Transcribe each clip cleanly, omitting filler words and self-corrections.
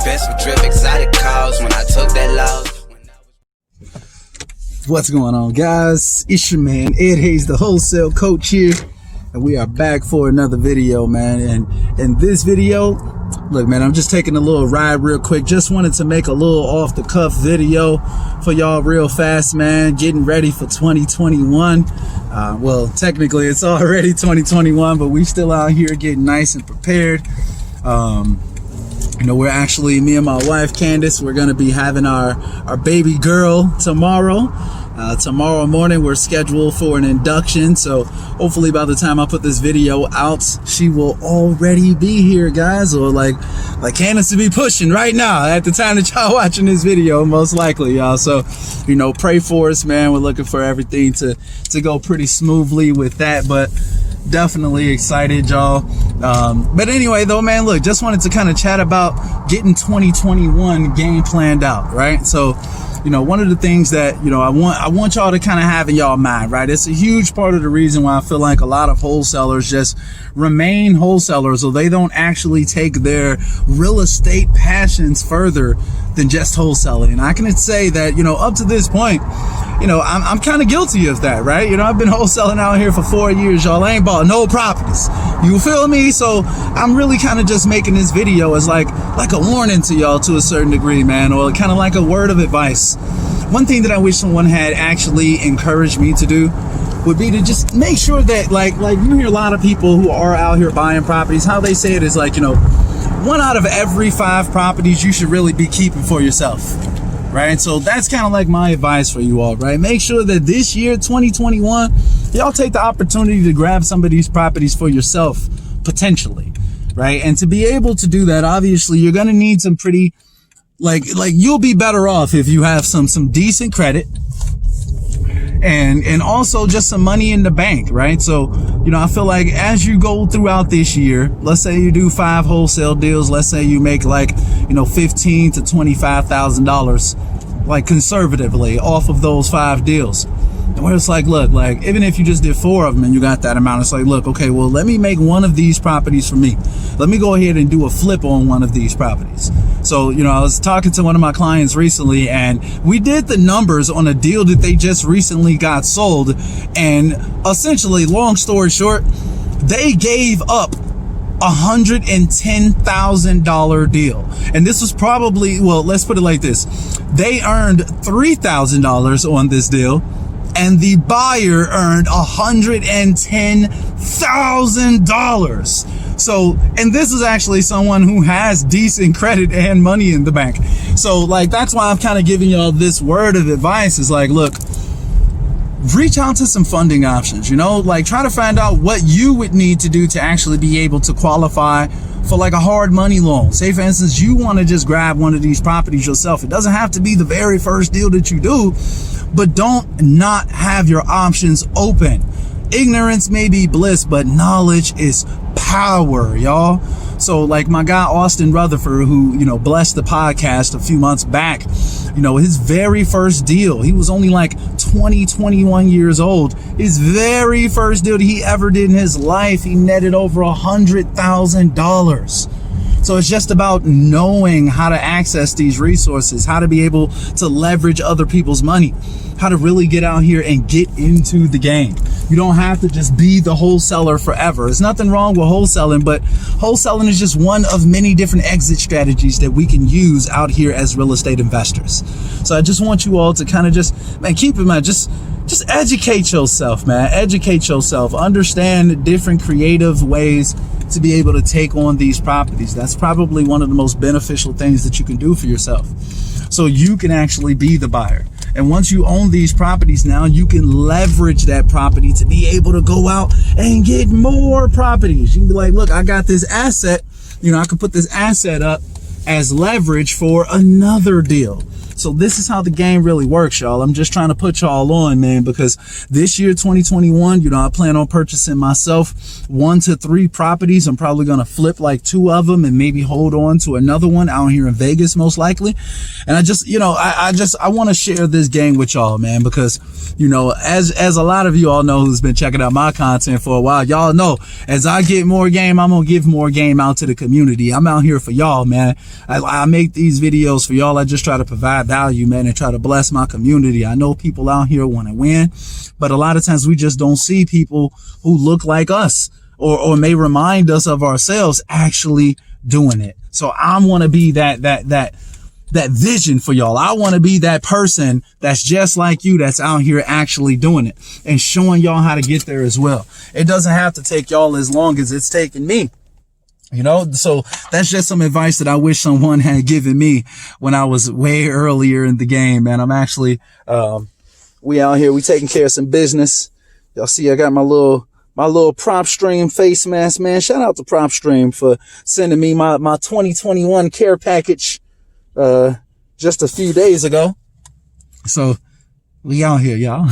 Expensive drip, exotic cars when I took that loss. What's going on, guys? It's your man Ed Hayes, the wholesale coach here, and we are back for another video, man. And in this video, look, man, I'm just taking a little ride real quick. Just wanted to make a little off the cuff video for y'all real fast, man. Getting ready for 2021. Well, technically it's already 2021, but we still out here getting nice and prepared. You know, we're actually, me and my wife Candace, we're gonna be having our baby girl tomorrow. Tomorrow morning we're scheduled for an induction, so hopefully by the time I put this video out, she will already be here, guys, or like Candace to be pushing right now at the time that y'all watching this video, most likely, y'all. So, you know, pray for us, man. We're looking for everything to go pretty smoothly with that, but definitely excited, y'all. But anyway, though, man, look, just wanted to kind of chat about getting 2021 game planned out, right? So, you know, one of the things that, you know, I want y'all to kind of have in y'all mind, right? It's a huge part of the reason why I feel like a lot of wholesalers just remain wholesalers, or they don't actually take their real estate passions further than just wholesaling. And I can say that, you know, up to this point, you know, I'm kind of guilty of that, right? You know, I've been wholesaling out here for 4 years, y'all. I ain't bought no properties. You feel me? So I'm really kind of just making this video as like a warning to y'all to a certain degree, man, or kind of like a word of advice. One thing that I wish someone had actually encouraged me to do would be to just make sure that like you hear a lot of people who are out here buying properties, how they say it is like, you know, 1 out of every 5 properties you should really be keeping for yourself, right? So that's kind of like my advice for you all, right? Make sure that this year, 2021, y'all take the opportunity to grab some of these properties for yourself, potentially, right? And to be able to do that, obviously, you're going to need some pretty, like you'll be better off if you have some decent credit, and also just some money in the bank, right? So, you know, I feel like as you go throughout this year, let's say you do 5 wholesale deals, let's say you make like, you know, $15,000 to $25,000, like conservatively off of those 5 deals. And where it's like, look, like even if you just did 4 of them and you got that amount, it's like, look, okay, well, let me make one of these properties for me. Let me go ahead and do a flip on one of these properties. So, you know, I was talking to one of my clients recently, and we did the numbers on a deal that they just recently got sold. And essentially, long story short, they gave up $110,000 deal. And this was probably, well, let's put it like this. They earned $3,000 on this deal, and the buyer earned $110,000. So, and this is actually someone who has decent credit and money in the bank. So, like, that's why I'm kind of giving y'all this word of advice is like, look, reach out to some funding options, you know, like try to find out what you would need to do to actually be able to qualify for like a hard money loan. Say, for instance, you want to just grab one of these properties yourself. It doesn't have to be the very first deal that you do, but don't not have your options open. Ignorance may be bliss, but knowledge is power, y'all. So like my guy Austin Rutherford, who, you know, blessed the podcast a few months back, you know, his very first deal, he was only like 21 years old. His very first deal that he ever did in his life, he netted over $100,000. So it's just about knowing how to access these resources, how to be able to leverage other people's money, how to really get out here and get into the game. You don't have to just be the wholesaler forever. There's nothing wrong with wholesaling, but wholesaling is just one of many different exit strategies that we can use out here as real estate investors. So I just want you all to kind of just, man, keep in mind, just educate yourself, man. Educate yourself. Understand different creative ways to be able to take on these properties. That's probably one of the most beneficial things that you can do for yourself. So you can actually be the buyer. And once you own these properties, now you can leverage that property to be able to go out and get more properties. You can be like, look, I got this asset. You know, I could put this asset up as leverage for another deal. So this is how the game really works, y'all. I'm just trying to put y'all on, man, because this year, 2021, you know, I plan on purchasing myself 1 to 3 properties. I'm probably going to flip like 2 of them and maybe hold on to another one out here in Vegas, most likely. And I just, you know, I want to share this game with y'all, man, because, you know, as a lot of you all know who's been checking out my content for a while, y'all know as I get more game, I'm going to give more game out to the community. I'm out here for y'all, man. I make these videos for y'all. I just try to provide value, man, and try to bless my community. I know people out here want to win, but a lot of times we just don't see people who look like us or may remind us of ourselves actually doing it. So I want to be that vision for y'all. I want to be that person that's just like you, that's out here actually doing it and showing y'all how to get there as well. It doesn't have to take y'all as long as it's taken me. You know, so that's just some advice that I wish someone had given me when I was way earlier in the game, man. I'm actually, we out here, we taking care of some business. Y'all see, I got my little PropStream face mask, man. Shout out to PropStream for sending me my 2021 care package, just a few days ago. So we out here, y'all.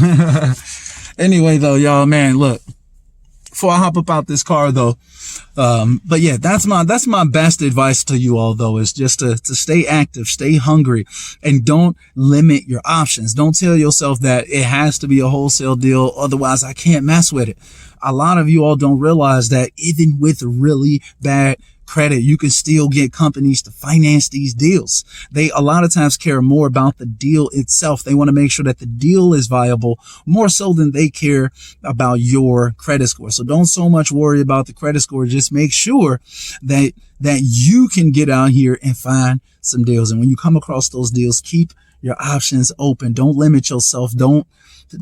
Anyway, though, y'all, man, look, before I hop up out this car, though, but yeah, that's my best advice to you all, though, is just to stay active, stay hungry, and don't limit your options. Don't tell yourself that it has to be a wholesale deal, otherwise I can't mess with it. A lot of you all don't realize that even with really bad credit, you can still get companies to finance these deals. They a lot of times care more about the deal itself. They want to make sure that the deal is viable more so than they care about your credit score. So don't so much worry about the credit score. Just make sure that you can get out here and find some deals. And when you come across those deals, keep your options open. Don't limit yourself. Don't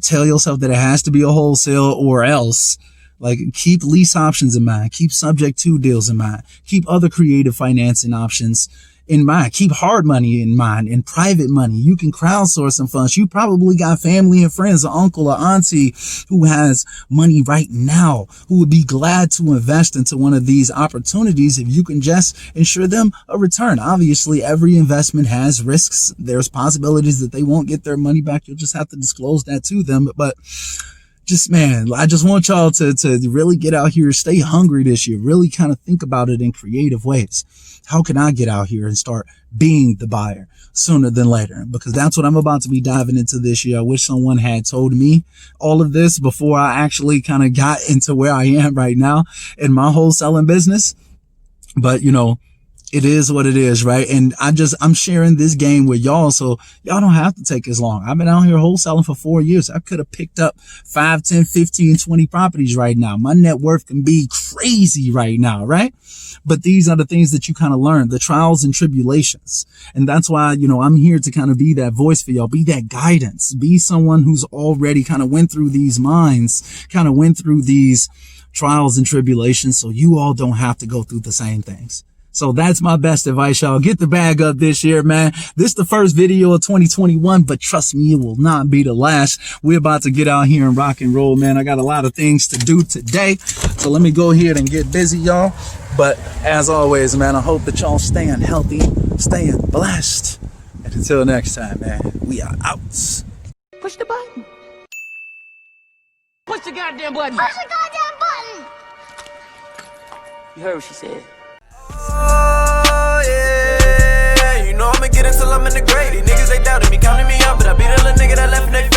tell yourself that it has to be a wholesale or else. Like, keep lease options in mind. Keep subject to deals in mind. Keep other creative financing options in mind. Keep hard money in mind and private money. You can crowdsource some funds. You probably got family and friends, an uncle or auntie who has money right now, who would be glad to invest into one of these opportunities if you can just ensure them a return. Obviously, every investment has risks. There's possibilities that they won't get their money back. You'll just have to disclose that to them. But just, man, I just want y'all to really get out here, stay hungry this year, really kind of think about it in creative ways. How can I get out here and start being the buyer sooner than later? Because that's what I'm about to be diving into this year. I wish someone had told me all of this before I actually kind of got into where I am right now in my wholesaling business. But, you know, it is what it is, right? And I'm sharing this game with y'all, so y'all don't have to take as long. I've been out here wholesaling for 4 years. I could have picked up 5, 10, 15, 20 properties right now. My net worth can be crazy right now, right? But these are the things that you kind of learn, the trials and tribulations. And that's why, you know, I'm here to kind of be that voice for y'all, be that guidance, be someone who's already kind of went through these minds, kind of went through these trials and tribulations, so you all don't have to go through the same things. So that's my best advice, y'all. Get the bag up this year, man. This is the first video of 2021, but trust me, it will not be the last. We're about to get out here and rock and roll, man. I got a lot of things to do today, so let me go ahead and get busy, y'all. But as always, man, I hope that y'all staying healthy, staying blessed. And until next time, man, we are out. Push the button. Push the goddamn button. Push the goddamn button. You heard what she said. Oh, yeah. You know I'ma get it till I'm in the grave. These niggas, they doubted me, counting me out, but I be the little nigga that left in they